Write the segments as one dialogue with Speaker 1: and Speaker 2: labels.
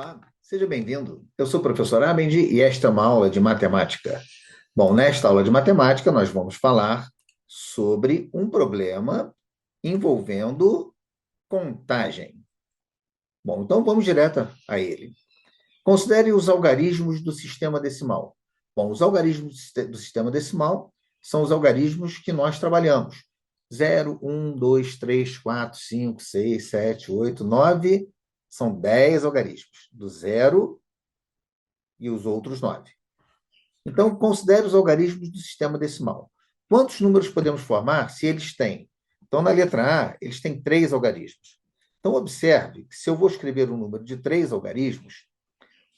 Speaker 1: Olá, seja bem-vindo. Eu sou o professor Abendi e esta é uma aula de matemática. Bom, nesta aula de matemática, nós vamos falar sobre um problema envolvendo contagem. Bom, então vamos direto a ele. Considere os algarismos do sistema decimal. Bom, os algarismos do sistema decimal são os algarismos que nós trabalhamos. 0, 1, 2, 3, 4, 5, 6, 7, 8, 9. São 10 algarismos, do zero e os outros 9. Então, considere os algarismos do sistema decimal. Quantos números podemos formar se eles têm? Então, na letra A, eles têm 3 algarismos. Então, observe que se eu vou escrever um número de 3 algarismos,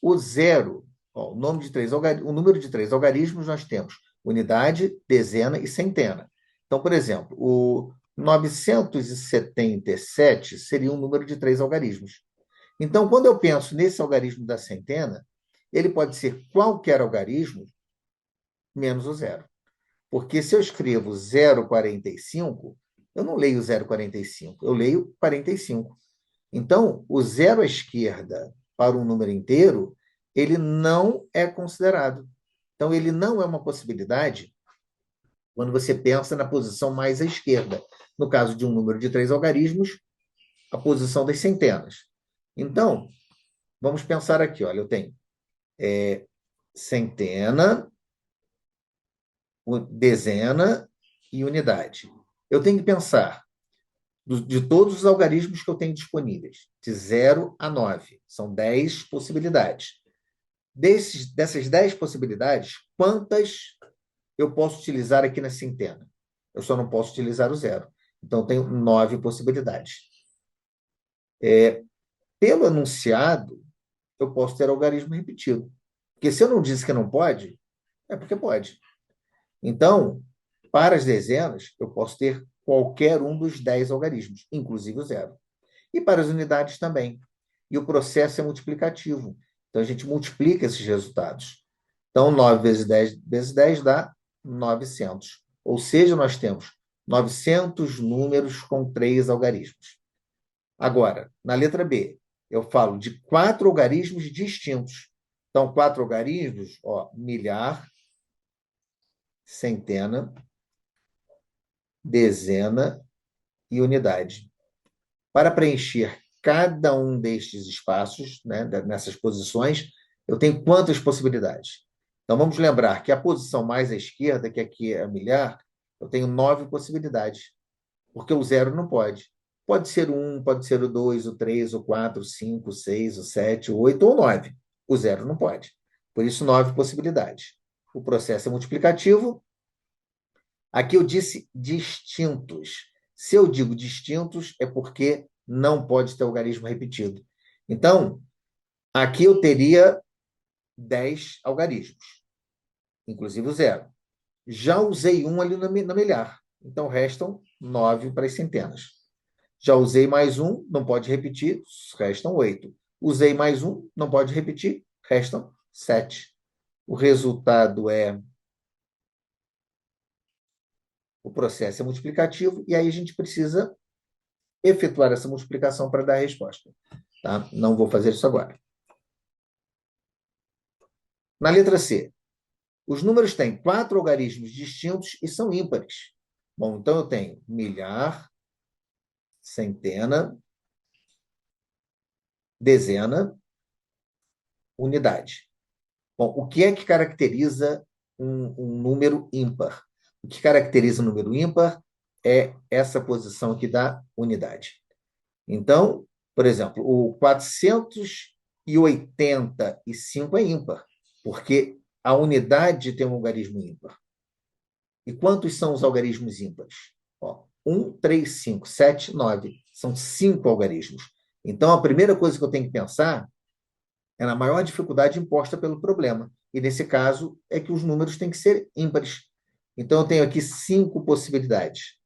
Speaker 1: o zero, ó, o número de 3 algarismos, nós temos unidade, dezena e centena. Então, por exemplo, o 977 seria um número de 3 algarismos. Então, quando eu penso nesse algarismo da centena, ele pode ser qualquer algarismo menos o zero. Porque se eu escrevo 0,45, eu não leio 0,45, eu leio 45. Então, o zero à esquerda para um número inteiro, ele não é considerado. Então, ele não é uma possibilidade quando você pensa na posição mais à esquerda. No caso de um número de 3 algarismos, a posição das centenas. Então, vamos pensar aqui, olha, eu tenho centena, dezena e unidade. Eu tenho que pensar de todos os algarismos que eu tenho disponíveis, de 0 a 9. São 10 possibilidades. Dessas 10 possibilidades, quantas eu posso utilizar aqui na centena? Eu só não posso utilizar o zero. Então, eu tenho 9 possibilidades. Pelo enunciado, eu posso ter algarismo repetido. Porque se eu não disse que não pode, é porque pode. Então, para as dezenas, eu posso ter qualquer um dos 10 algarismos, inclusive o zero. E para as unidades também. E o processo é multiplicativo. Então, a gente multiplica esses resultados. Então, 9 vezes 10 dá 900. Ou seja, nós temos 900 números com 3 algarismos. Agora, na letra B, eu falo de 4 algarismos distintos. Então, 4 algarismos, ó, milhar, centena, dezena e unidade. Para preencher cada um destes espaços, né, nessas posições, eu tenho quantas possibilidades? Então, vamos lembrar que a posição mais à esquerda, que aqui é milhar, eu tenho 9 possibilidades, porque o zero não pode. Pode ser o 1, pode ser o 2, o 3, o 4, o 5, o 6, o 7, o 8 ou o 9. O zero não pode. Por isso, 9 possibilidades. O processo é multiplicativo. Aqui eu disse distintos. Se eu digo distintos, é porque não pode ter algarismo repetido. Então, aqui eu teria 10 algarismos, inclusive o zero. Já usei um ali na milhar, então restam 9 para as centenas. Já usei mais um, não pode repetir, restam 8. Usei mais um, não pode repetir, restam 7. O resultado é o processo é multiplicativo, e aí a gente precisa efetuar essa multiplicação para dar a resposta. Tá? Não vou fazer isso agora. Na letra C, os números têm 4 algarismos distintos e são ímpares. Bom, então eu tenho milhar, centena, dezena, unidade. Bom, o que é que caracteriza um número ímpar? O que caracteriza um número ímpar é essa posição aqui da unidade. Então, por exemplo, o 485 é ímpar, porque a unidade tem um algarismo ímpar. E quantos são os algarismos ímpares? Ó, 1, 3, 5, 7, 9. São 5 algarismos. Então, a primeira coisa que eu tenho que pensar é na maior dificuldade imposta pelo problema. E, nesse caso, é que os números têm que ser ímpares. Então, eu tenho aqui 5 possibilidades.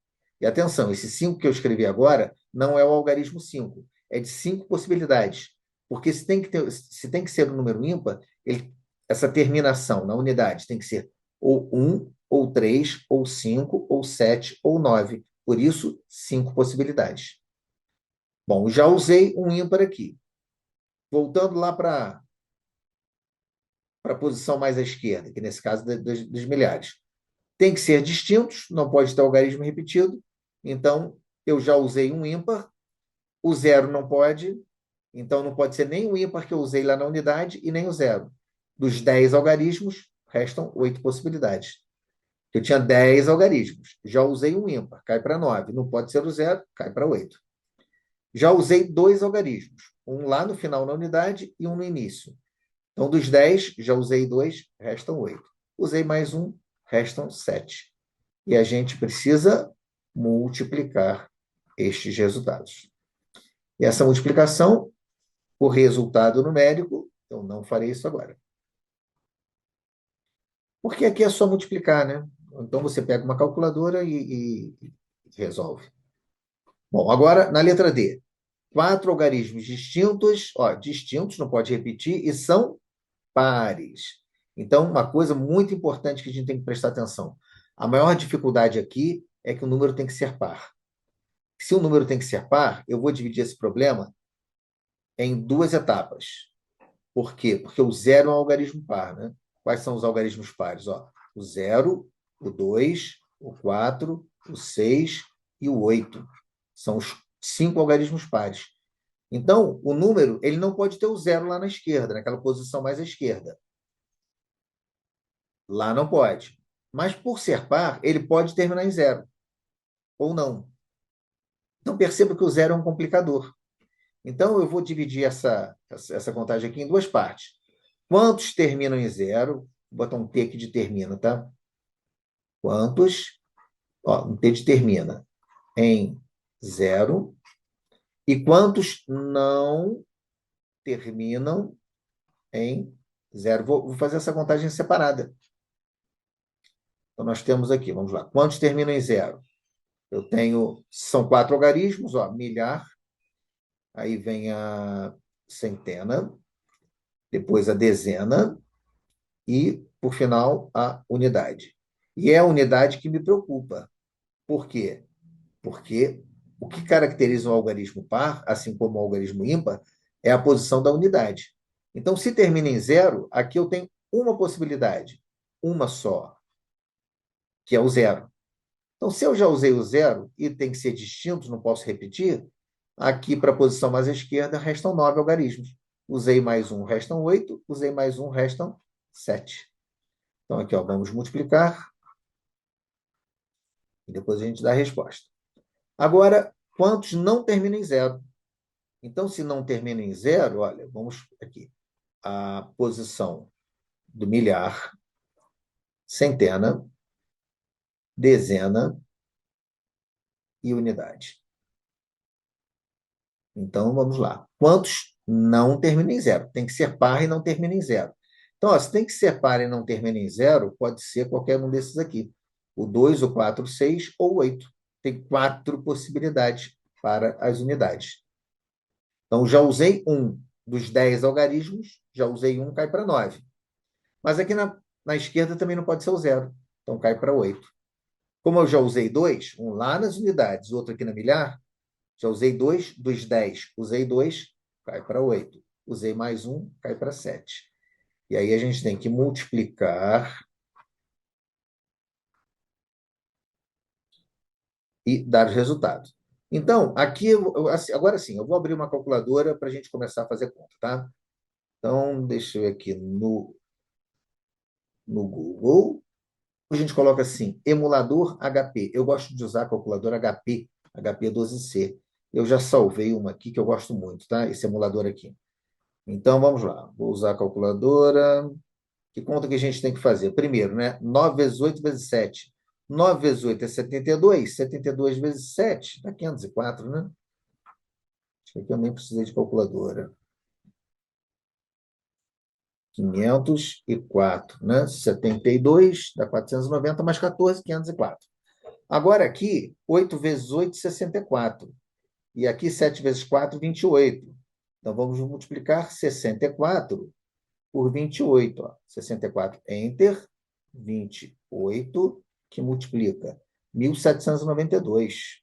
Speaker 1: E atenção, esse 5 que eu escrevi agora não é o algarismo 5, é de 5 possibilidades. Porque se tem que ser um número ímpar, essa terminação na unidade tem que ser ou 1, ou 3, ou 5, ou 7, ou 9. Por isso, 5 possibilidades. Bom, já usei um ímpar aqui. Voltando lá para a posição mais à esquerda, que nesse caso dos milhares. Tem que ser distintos, não pode ter algarismo repetido. Então, eu já usei um ímpar, o zero não pode, então não pode ser nem o ímpar que eu usei lá na unidade e nem o zero. Dos 10 algarismos, restam 8 possibilidades. Eu tinha 10 algarismos, já usei um ímpar, cai para 9. Não pode ser o zero, cai para 8. Já usei dois algarismos, um lá no final na unidade e um no início. Então, dos 10, já usei dois, restam 8. Usei mais um, restam 7. E a gente precisa multiplicar estes resultados. E essa multiplicação, por resultado numérico, eu não farei isso agora. Porque aqui é só multiplicar, né? Então você pega uma calculadora e resolve. Bom, agora na letra D. 4 algarismos distintos, ó, distintos, não pode repetir, e são pares. Então, uma coisa muito importante que a gente tem que prestar atenção. A maior dificuldade aqui é que o número tem que ser par. Se o número tem que ser par, eu vou dividir esse problema em duas etapas. Por quê? Porque o zero é um algarismo par, né? Quais são os algarismos pares? Ó, o 0, o 2, o 4, o 6 e o 8. São os 5 algarismos pares. Então, o número ele não pode ter o zero lá na esquerda, naquela posição mais à esquerda. Lá não pode. Mas, por ser par, ele pode terminar em zero, ou não. Então, perceba que o zero é um complicador. Então, eu vou dividir essa contagem aqui em duas partes. Quantos terminam em zero? Vou botar um T aqui de termina, tá? Quantos? Ó, um T de termina em zero. E quantos não terminam em zero? Vou fazer essa contagem separada. Então, nós temos aqui, vamos lá. Quantos terminam em zero? Eu tenho, são 4 algarismos, ó, milhar, aí vem a centena, depois a dezena e, por final, a unidade. E é a unidade que me preocupa. Por quê? Porque o que caracteriza um algarismo par, assim como o algarismo ímpar, é a posição da unidade. Então, se termina em zero, aqui eu tenho uma possibilidade, uma só, que é o zero. Então, se eu já usei o zero e tem que ser distinto, não posso repetir, aqui para a posição mais à esquerda restam 9 algarismos. Usei mais um, restam 8. Usei mais um, restam 7. Então, aqui, ó, vamos multiplicar e depois a gente dá a resposta. Agora, quantos não terminam em zero? Então, se não termina em zero, olha, vamos aqui. A posição do milhar, centena, dezena e unidade. Então, vamos lá. Quantos não terminam em zero? Tem que ser par e não termina em zero. Então, ó, se tem que ser par e não termina em zero, pode ser qualquer um desses aqui. O 2, o 4, o 6 ou o 8. Tem 4 possibilidades para as unidades. Então, já usei um dos 10 algarismos, já usei um, cai para 9. Mas aqui na esquerda também não pode ser o zero. Então, cai para 8. Como eu já usei dois, um lá nas unidades, outro aqui na milhar, já usei dois dos 10. Usei dois, cai para 8. Usei mais um, cai para 7. E aí a gente tem que multiplicar e dar os resultados. Então, aqui, agora sim, eu vou abrir uma calculadora para a gente começar a fazer conta, tá? Então, deixa eu ver aqui no Google. A gente coloca assim, emulador HP. Eu gosto de usar a calculadora HP, HP12C. Eu já salvei uma aqui que eu gosto muito, tá? Esse emulador aqui. Então, vamos lá. Vou usar a calculadora. Que conta que a gente tem que fazer? Primeiro, né? 9 vezes 8 vezes 7. 9 vezes 8 é 72. 72 vezes 7 dá 504, né? Acho que eu nem precisei de calculadora. 504, né? 72 dá 490 mais 14, 504. Agora aqui, 8 vezes 8, 64. E aqui, 7 vezes 4, 28. Então, vamos multiplicar 64 por 28. Ó. 64, enter, 28, que multiplica 1.792.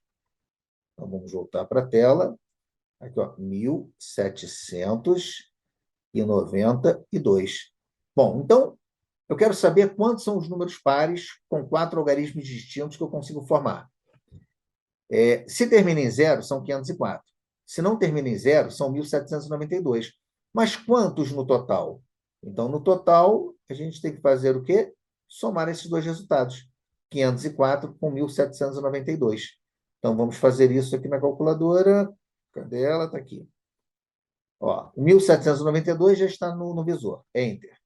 Speaker 1: Então, vamos voltar para a tela. Aqui, ó, 1.792. e 92. Bom, então, eu quero saber quantos são os números pares com 4 algarismos distintos que eu consigo formar. Se termina em zero, são 504. Se não termina em zero, são 1792. Mas quantos no total? Então, no total, a gente tem que fazer o quê? Somar esses dois resultados. 504 com 1792. Então, vamos fazer isso aqui na calculadora. Cadê ela? Está aqui. Ó, 1792 já está no visor. Enter.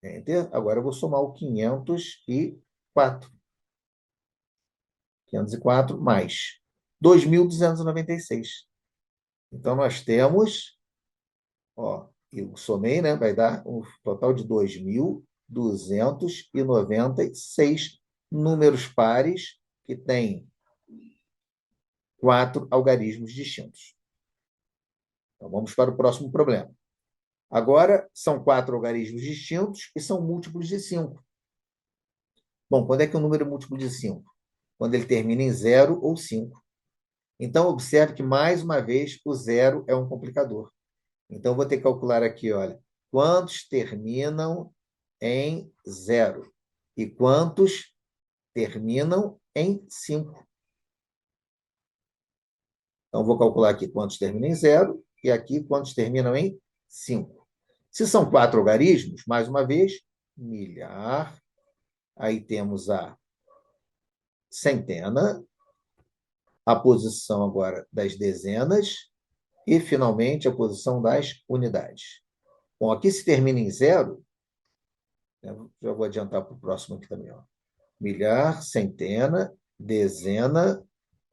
Speaker 1: Enter. Agora eu vou somar o 504. 504 mais 2.296. Então, nós temos, ó, eu somei, né? Vai dar um total de 2.296 números pares que têm 4 algarismos distintos. Então, vamos para o próximo problema. Agora, são 4 algarismos distintos e são múltiplos de 5. Bom, quando é que o número é múltiplo de 5? Quando ele termina em 0 ou 5. Então, observe que, mais uma vez, o zero é um complicador. Então, eu vou ter que calcular aqui, olha, quantos terminam em 0 e quantos terminam em 5. Então, vou calcular aqui quantos terminam em 0 e aqui quantos terminam em 5. Se são 4 algarismos, mais uma vez, milhar. Aí temos a centena, a posição agora das dezenas e, finalmente, a posição das unidades. Bom, aqui se termina em 0, já vou adiantar para o próximo aqui também. Ó. Milhar, centena, dezena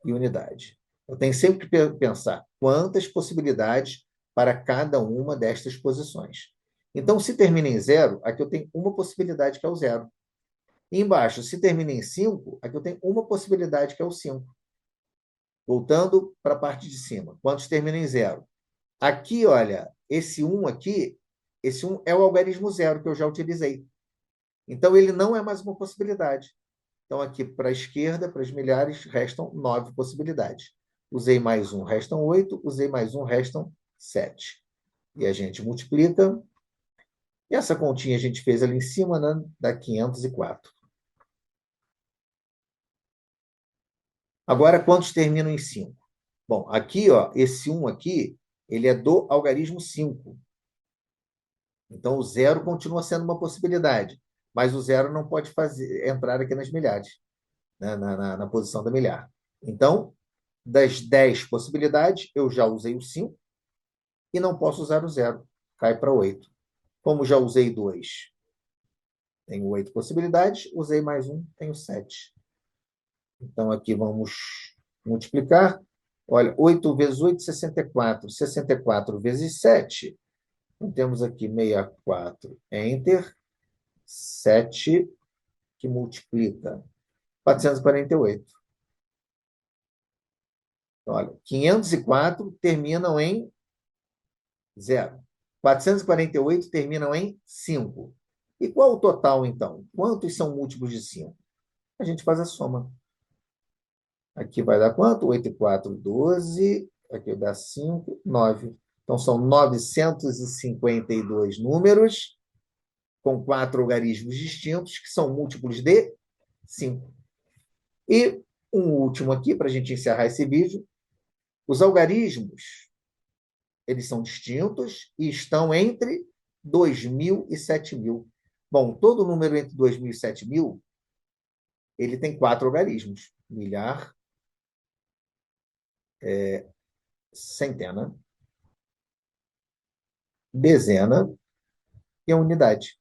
Speaker 1: e unidade. Eu tenho sempre que pensar quantas possibilidades para cada uma destas posições. Então, se termina em 0, aqui eu tenho uma possibilidade, que é o 0. E embaixo, se termina em 5, aqui eu tenho uma possibilidade, que é o 5. Voltando para a parte de cima. Quantos terminam em 0? Aqui, olha, esse 1 aqui, esse 1 é o algarismo 0 que eu já utilizei. Então, ele não é mais uma possibilidade. Então, aqui para a esquerda, para as milhares, restam 9 possibilidades. Usei mais 1, restam 8. Usei mais 1, restam 7. E a gente multiplica. E essa continha a gente fez ali em cima, né? Dá 504. Agora, quantos terminam em 5? Bom, aqui, ó, esse 1 aqui, ele é do algarismo 5. Então, o 0 continua sendo uma possibilidade, mas o 0 não pode entrar aqui nas milhares, né, na posição da milhar. Então, das 10 possibilidades, eu já usei o 5 e não posso usar o 0. Cai para 8. Como já usei 2, tenho 8 possibilidades. Usei mais 1, tenho 7. Então, aqui vamos multiplicar. Olha, 8 vezes 8, 64. 64 vezes 7. Então, temos aqui 64. Enter. 7, que multiplica 448. Então, olha, 504 terminam em 0. 448 terminam em 5. E qual o total, então? Quantos são múltiplos de 5? A gente faz a soma. Aqui vai dar quanto? 8 e 4, 12. Aqui dá 5, 9. Então, são 952 números com 4 algarismos distintos, que são múltiplos de 5. E um último aqui, para a gente encerrar esse vídeo. Os algarismos, eles são distintos e estão entre 2.000 e 7.000. Bom, todo número entre 2.000 e 7.000, ele tem 4 algarismos. Milhar, centena, dezena e a unidade.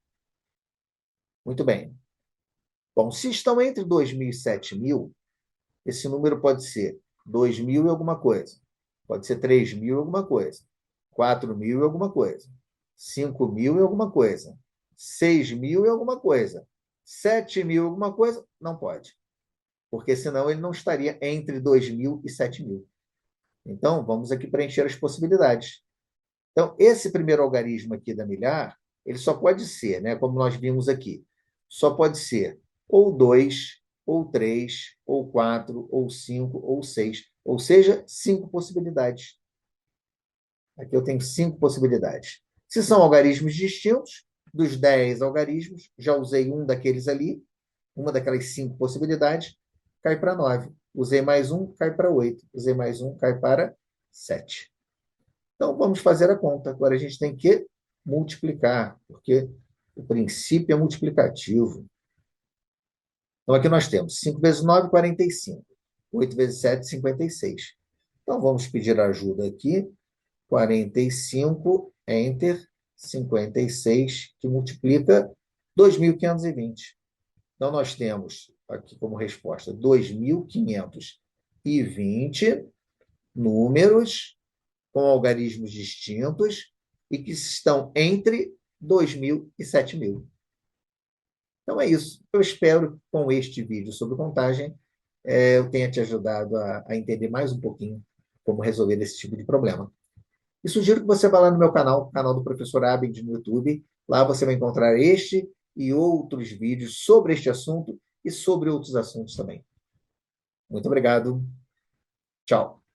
Speaker 1: Muito bem. Bom, se estão entre 2.000 e 7.000, esse número pode ser 2.000 e alguma coisa. Pode ser 3.000 e alguma coisa. 4.000 e alguma coisa. 5.000 e alguma coisa. 6.000 e alguma coisa. 7.000 e alguma coisa. Não pode. Porque senão ele não estaria entre 2.000 e 7.000. Então, vamos aqui preencher as possibilidades. Então, esse primeiro algarismo aqui da milhar, ele só pode ser, né, como nós vimos aqui, só pode ser ou 2, ou 3, ou 4, ou 5, ou 6. Ou seja, 5 possibilidades. Aqui eu tenho 5 possibilidades. Se são algarismos distintos, dos 10 algarismos, já usei um daqueles ali, uma daquelas 5 possibilidades, cai para 9. Usei mais um, cai para 8. Usei mais um, cai para 7. Então, vamos fazer a conta. Agora a gente tem que multiplicar, porque o princípio é multiplicativo. Então, aqui nós temos 5 vezes 9, 45. 8 vezes 7, 56. Então, vamos pedir ajuda aqui. 45, enter, 56, que multiplica 2.520. Então, nós temos aqui como resposta 2.520 números com algarismos distintos e que estão entre 2.000 e 7.000. Então é isso. Eu espero que com este vídeo sobre contagem eu tenha te ajudado a entender mais um pouquinho como resolver esse tipo de problema. E sugiro que você vá lá no meu canal, canal do Professor Abend no YouTube. Lá você vai encontrar este e outros vídeos sobre este assunto e sobre outros assuntos também. Muito obrigado. Tchau.